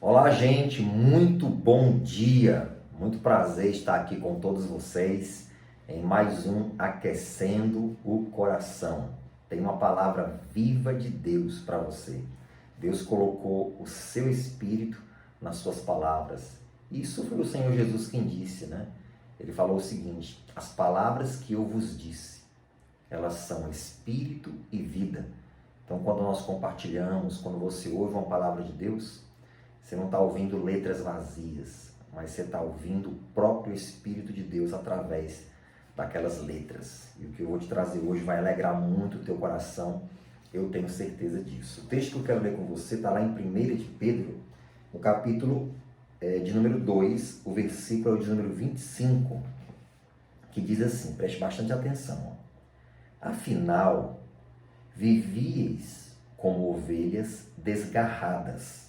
Olá, gente, muito bom dia, muito prazer estar aqui com todos vocês em mais um Aquecendo o Coração. Tem uma palavra viva de Deus para você. Deus colocou o seu Espírito nas suas palavras. Isso foi o Senhor Jesus quem disse, né? Ele falou o seguinte: as palavras que eu vos disse, elas são Espírito e vida. Então, quando nós compartilhamos, quando você ouve uma palavra de Deus, você não está ouvindo letras vazias, mas você está ouvindo o próprio Espírito de Deus através daquelas letras. E o que eu vou te trazer hoje vai alegrar muito o teu coração, eu tenho certeza disso. O texto que eu quero ler com você está lá em 1 de Pedro, no capítulo de número 2, o versículo de número 25, que diz assim, preste bastante atenção. Afinal, vivieis como ovelhas desgarradas,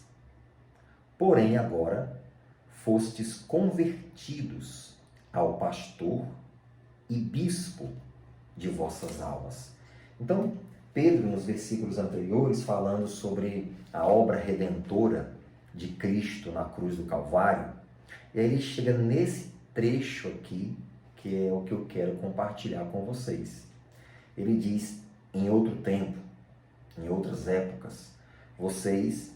porém agora fostes convertidos ao pastor e bispo de vossas almas. Então, Pedro, nos versículos anteriores, falando sobre a obra redentora de Cristo na cruz do Calvário, e aí ele chega nesse trecho aqui, que é o que eu quero compartilhar com vocês. Ele diz, em outro tempo, em outras épocas, vocês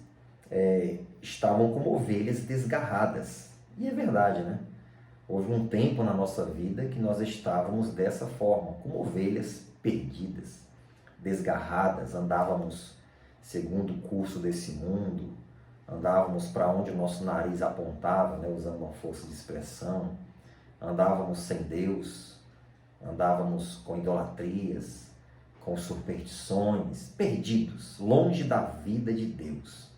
estavam como ovelhas desgarradas. E é verdade, né? Houve um tempo na nossa vida que nós estávamos dessa forma, como ovelhas perdidas, desgarradas, andávamos segundo o curso desse mundo, andávamos para onde o nosso nariz apontava, né? Usando uma força de expressão, andávamos sem Deus, andávamos com idolatrias, com superstições, perdidos, longe da vida de Deus.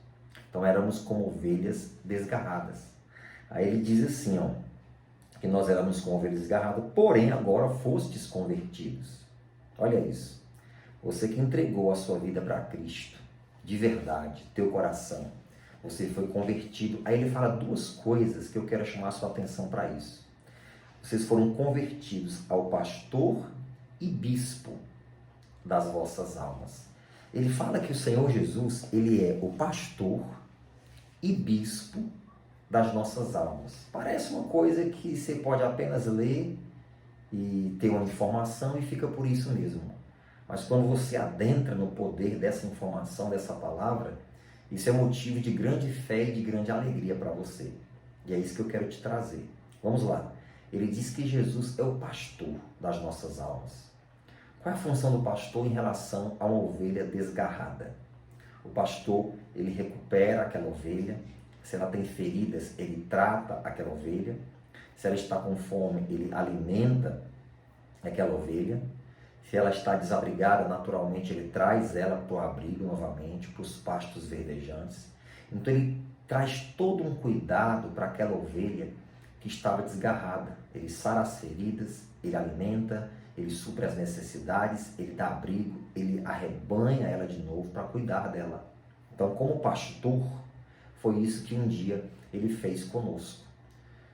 Então éramos como ovelhas desgarradas. Aí ele diz assim, ó, que nós éramos como ovelhas desgarradas, porém agora fostes convertidos. Olha isso. Você que entregou a sua vida para Cristo, de verdade, teu coração, você foi convertido. Aí ele fala duas coisas que eu quero chamar a sua atenção para isso. Vocês foram convertidos ao pastor e bispo das vossas almas. Ele fala que o Senhor Jesus, ele é o pastor e bispo das nossas almas. Parece uma coisa que você pode apenas ler e ter uma informação e fica por isso mesmo. Mas quando você adentra no poder dessa informação, dessa palavra, isso é motivo de grande fé e de grande alegria para você. E é isso que eu quero te trazer. Vamos lá. Ele diz que Jesus é o pastor das nossas almas. Qual é a função do pastor em relação a uma ovelha desgarrada? O pastor, ele recupera aquela ovelha. Se ela tem feridas, ele trata aquela ovelha. Se ela está com fome, ele alimenta aquela ovelha. Se ela está desabrigada, naturalmente, ele traz ela para o abrigo novamente, para os pastos verdejantes. Então, ele traz todo um cuidado para aquela ovelha que estava desgarrada. Ele sara as feridas, ele alimenta, ele supre as necessidades, ele dá abrigo, ele arrebanha ela de novo para cuidar dela. Então, como pastor, foi isso que um dia ele fez conosco.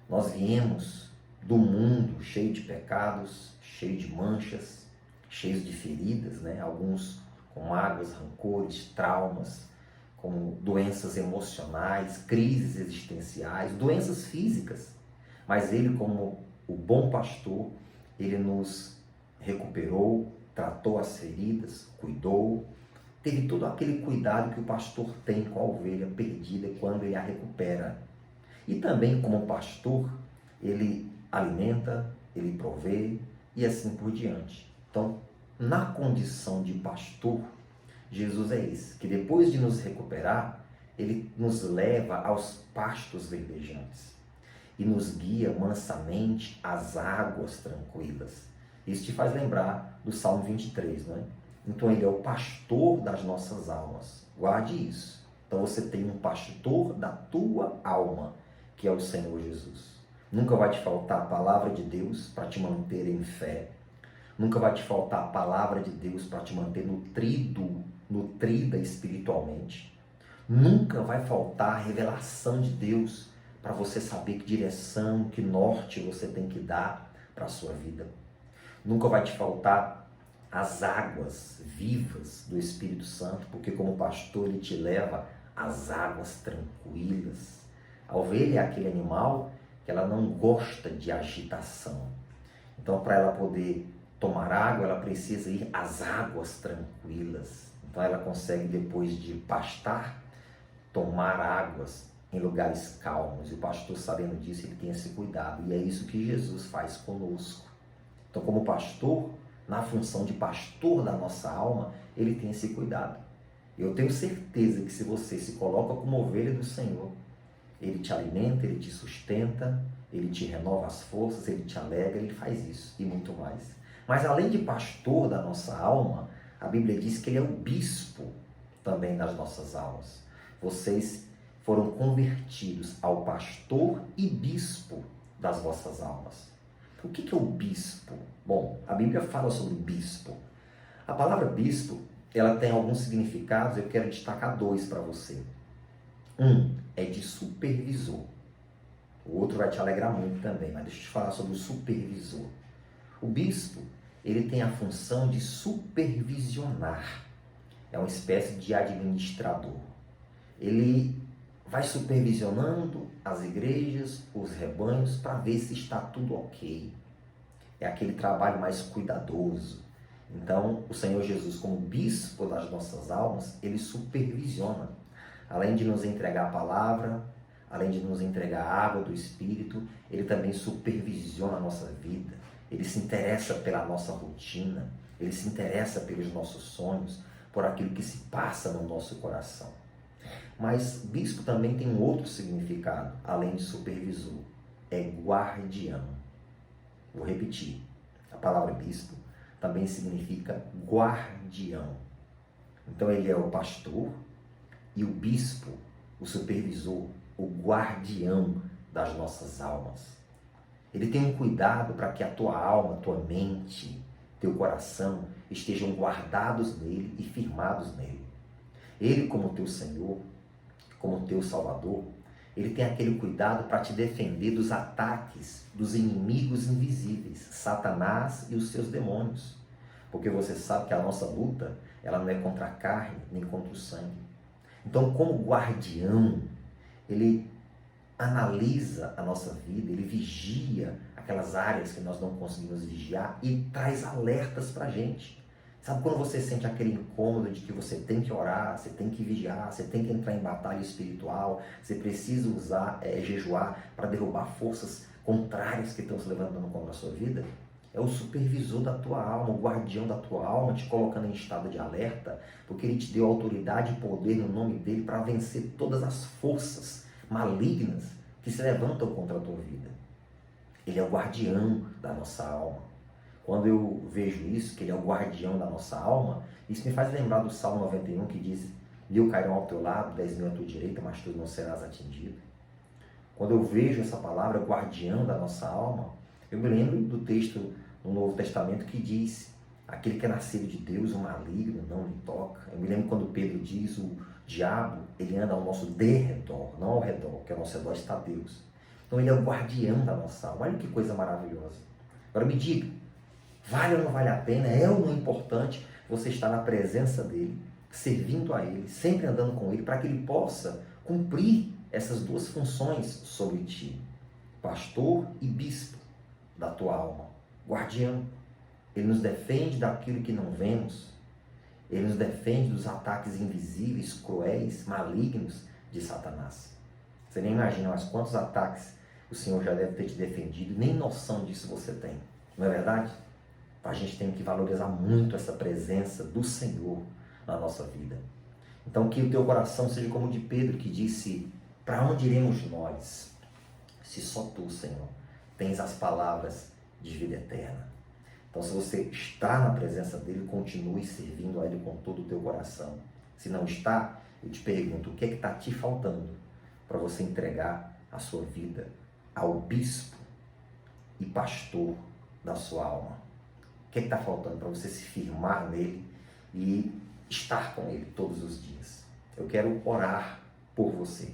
Nós viemos do mundo cheio de pecados, cheio de manchas, cheios de feridas, né? Alguns com mágoas, rancores, traumas, com doenças emocionais, crises existenciais, doenças físicas. Mas ele, como o bom pastor, ele nos recuperou, tratou as feridas, cuidou, teve todo aquele cuidado que o pastor tem com a ovelha perdida quando ele a recupera. E também, como pastor, ele alimenta, ele provê e assim por diante. Então, na condição de pastor, Jesus é esse, que depois de nos recuperar, ele nos leva aos pastos verdejantes e nos guia mansamente às águas tranquilas. Isso te faz lembrar do Salmo 23, não é? Então ele é o pastor das nossas almas. Guarde isso. Então você tem um pastor da tua alma, que é o Senhor Jesus. Nunca vai te faltar a palavra de Deus para te manter em fé. Nunca vai te faltar a palavra de Deus para te manter nutrida espiritualmente. Nunca vai faltar a revelação de Deus para você saber que direção, que norte você tem que dar para a sua vida. Nunca vai te faltar as águas vivas do Espírito Santo, porque como pastor ele te leva às águas tranquilas. A ovelha é aquele animal que ela não gosta de agitação. Então, para ela poder tomar água, ela precisa ir às águas tranquilas. Então, ela consegue, depois de pastar, tomar águas em lugares calmos. E o pastor, sabendo disso, ele tem esse cuidado. E é isso que Jesus faz conosco. Então, como pastor, na função de pastor da nossa alma, ele tem esse cuidado. Eu tenho certeza que se você se coloca como ovelha do Senhor, ele te alimenta, ele te sustenta, ele te renova as forças, ele te alegra, ele faz isso e muito mais. Mas além de pastor da nossa alma, a Bíblia diz que ele é o bispo também das nossas almas. Vocês foram convertidos ao pastor e bispo das vossas almas. O que é o bispo? Bom, a Bíblia fala sobre bispo. A palavra bispo, ela tem alguns significados, eu quero destacar dois para você. Um é de supervisor. O outro vai te alegrar muito também, mas deixa eu te falar sobre o supervisor. O bispo, ele tem a função de supervisionar. É uma espécie de administrador. Ele vai supervisionando as igrejas, os rebanhos, para ver se está tudo ok. É aquele trabalho mais cuidadoso. Então, o Senhor Jesus, como bispo das nossas almas, ele supervisiona. Além de nos entregar a palavra, além de nos entregar a água do Espírito, ele também supervisiona a nossa vida. Ele se interessa pela nossa rotina, ele se interessa pelos nossos sonhos, por aquilo que se passa no nosso coração. Mas bispo também tem um outro significado, além de supervisor, é guardião. Vou repetir, a palavra bispo também significa guardião. Então ele é o pastor e o bispo, o supervisor, o guardião das nossas almas. Ele tem um cuidado para que a tua alma, tua mente, teu coração estejam guardados nele e firmados nele. Ele, como teu Senhor, como teu Salvador, ele tem aquele cuidado para te defender dos ataques dos inimigos invisíveis, Satanás e os seus demônios. Porque você sabe que a nossa luta, ela não é contra a carne, nem contra o sangue. Então, como guardião, ele analisa a nossa vida, ele vigia aquelas áreas que nós não conseguimos vigiar e traz alertas para a gente. Sabe quando você sente aquele incômodo de que você tem que orar, você tem que vigiar, você tem que entrar em batalha espiritual, você precisa usar, jejuar para derrubar forças contrárias que estão se levantando contra a sua vida? É o supervisor da tua alma, o guardião da tua alma, te colocando em estado de alerta, porque ele te deu autoridade e poder no nome dele para vencer todas as forças malignas que se levantam contra a tua vida. Ele é o guardião da nossa alma. Quando eu vejo isso, que ele é o guardião da nossa alma, isso me faz lembrar do Salmo 91, que diz: 1000 cairão ao teu lado, 10.000 à tua direita, mas tu não serás atingido. Quando eu vejo essa palavra, guardião da nossa alma, eu me lembro do texto no Novo Testamento que diz: aquele que é nascido de Deus, o maligno não lhe toca. Eu me lembro quando Pedro diz: o diabo, ele anda ao nosso derredor, não ao redor, que ao nosso redor está Deus. Então ele é o guardião da nossa alma. Olha que coisa maravilhosa. Agora me diga, vale ou não vale a pena, é ou não importante você estar na presença dele, servindo a ele, sempre andando com ele, para que ele possa cumprir essas duas funções sobre ti, pastor e bispo da tua alma, guardião. Ele nos defende daquilo que não vemos, ele nos defende dos ataques invisíveis, cruéis, malignos de Satanás. Você nem imagina mais quantos ataques o Senhor já deve ter te defendido, nem noção disso você tem, não é verdade? A gente tem que valorizar muito essa presença do Senhor na nossa vida. Então que o teu coração seja como o de Pedro, que disse: para onde iremos nós, se só tu, Senhor, tens as palavras de vida eterna? Então, se você está na presença dele, continue servindo a ele com todo o teu coração. Se não está, eu te pergunto, o que é que está te faltando para você entregar a sua vida ao bispo e pastor da sua alma? O que é que está faltando para você se firmar nele e estar com ele todos os dias? Eu quero orar por você.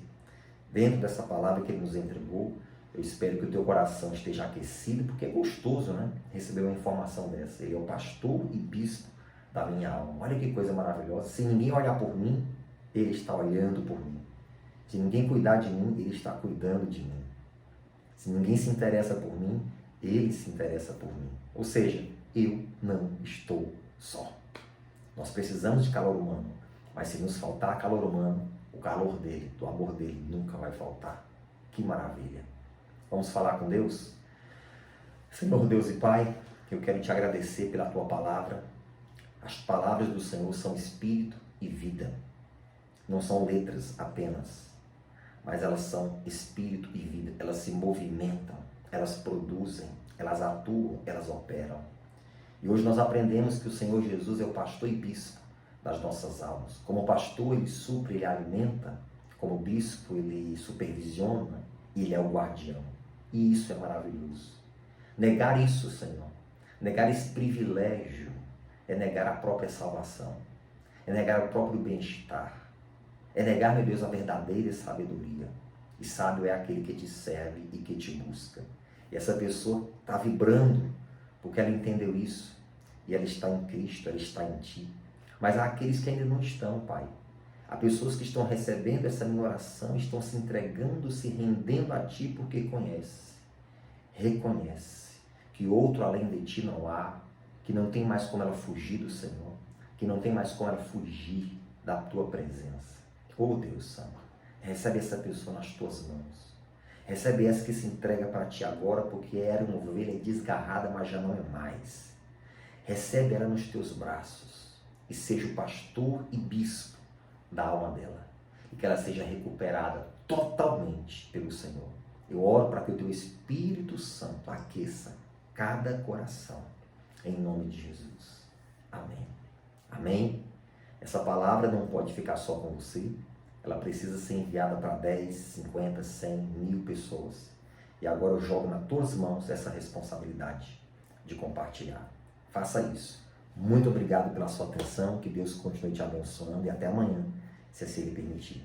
Dentro dessa palavra que ele nos entregou, eu espero que o teu coração esteja aquecido, porque é gostoso, né? Receber uma informação dessa. Ele é o pastor e bispo da minha alma. Olha que coisa maravilhosa. Se ninguém olhar por mim, ele está olhando por mim. Se ninguém cuidar de mim, Ele está cuidando de mim. Se ninguém se interessa por mim, Ele se interessa por mim. Ou seja, eu não estou só. Nós precisamos de calor humano, mas se nos faltar calor humano, o calor dele, do amor dele, nunca vai faltar. Que maravilha! Vamos falar com Deus? Senhor Deus e Pai, eu quero te agradecer pela tua palavra. As palavras do Senhor são espírito e vida. Não são letras apenas, mas elas são espírito e vida. Elas se movimentam, elas produzem, elas atuam, elas operam. E hoje nós aprendemos que o Senhor Jesus é o pastor e bispo das nossas almas. Como pastor, Ele supre, Ele alimenta. Como bispo, Ele supervisiona e Ele é o guardião. E isso é maravilhoso. Negar isso, Senhor, negar esse privilégio, é negar a própria salvação, é negar o próprio bem-estar, é negar, meu Deus, a verdadeira sabedoria. E sábio é aquele que te serve e que te busca. E essa pessoa está vibrando porque ela entendeu isso. E ela está em Cristo, ela está em Ti. Mas há aqueles que ainda não estão, Pai. Há pessoas que estão recebendo essa minha oração, estão se entregando, se rendendo a Ti porque conhece. Reconhece que outro além de Ti não há, que não tem mais como ela fugir do Senhor, que não tem mais como ela fugir da Tua presença. Oh Deus Santo, recebe essa pessoa nas Tuas mãos. Recebe essa que se entrega para Ti agora, porque era uma ovelha desgarrada, mas já não é mais. Recebe ela nos Teus braços e seja o pastor e bispo da alma dela. E que ela seja recuperada totalmente pelo Senhor. Eu oro para que o Teu Espírito Santo aqueça cada coração. Em nome de Jesus. Amém. Amém. Essa palavra não pode ficar só com você. Ela precisa ser enviada para 10, 50, 100, 1000 pessoas. E agora eu jogo nas tuas mãos essa responsabilidade de compartilhar. Faça isso. Muito obrigado pela sua atenção. Que Deus continue te abençoando. E até amanhã, se assim Ele permitir.